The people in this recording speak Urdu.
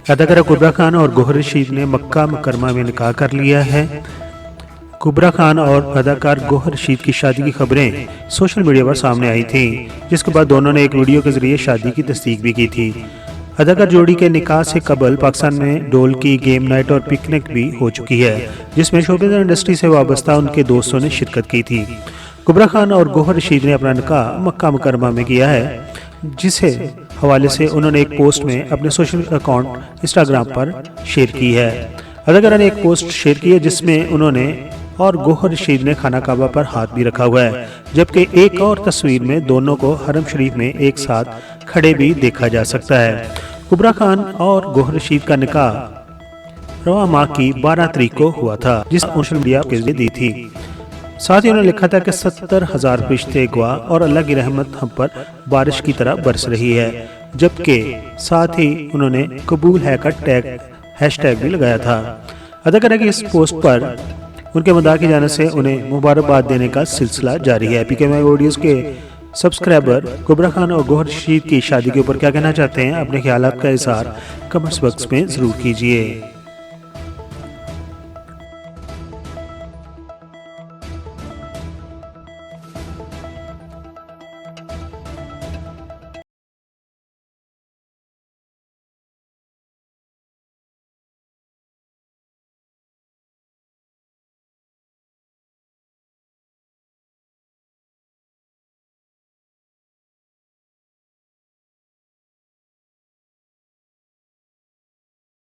اداکارہ کبرا خان اور گوہر رشید نے مکہ مکرمہ میں نکاح کر لیا ہے۔ کبرا خان اور اداکار گوہر رشید کی شادی کی خبریں سوشل میڈیا پر سامنے آئی تھیں، جس کے بعد دونوں نے ایک ویڈیو کے ذریعے شادی کی تصدیق بھی کی تھی۔ اداکار جوڑی کے نکاح سے قبل پاکستان میں ڈول کی گیم نائٹ اور پکنک بھی ہو چکی ہے، جس میں شوبز انڈسٹری سے وابستہ ان کے دوستوں نے شرکت کی تھی۔ کبرا خان اور گوہر رشید نے اپنا نکاح مکہ مکرمہ میں کیا ہے، جسے حوالے سے انہوں نے ایک پوسٹ میں اپنے سوشل اکاؤنٹ انسٹاگرام پر شیئر کی ہے۔ اداکارہ نے ایک پوسٹ شیئر کی ہے جس میں انہوں نے اور گوہر رشید نے خانہ کعبہ پر ہاتھ بھی رکھا ہوا ہے، جبکہ ایک اور تصویر میں دونوں کو حرم شریف میں ایک ساتھ کھڑے بھی دیکھا جا سکتا ہے۔ کبرا خان اور گوہر رشید کا نکاح رواں ماہ کی 12 تاریخ کو ہوا تھا، جس نے سوشل میڈیا کے ذریعے دی تھی۔ ساتھ ہی انہوں نے لکھا تھا کہ 70,000 فرشتے گواہ اور اللہ کی رحمت ہم پر بارش کی طرح برس رہی ہے، جبکہ ساتھ ہی انہوں نے قبول ہے کا ہیش ٹیگ بھی لگایا تھا۔ اداکارہ کی اس پوسٹ پر ان کے مداح کی جانب سے انہیں مبارکباد دینے کا سلسلہ جاری ہے۔ PK Mag آڈیوز کے سبسکرائبر کبرا خان اور گوہر رشید کی شادی کے اوپر کیا کہنا چاہتے ہیں؟ اپنے خیالات کا اظہار کمنٹس باکس میں ضرور کیجیے۔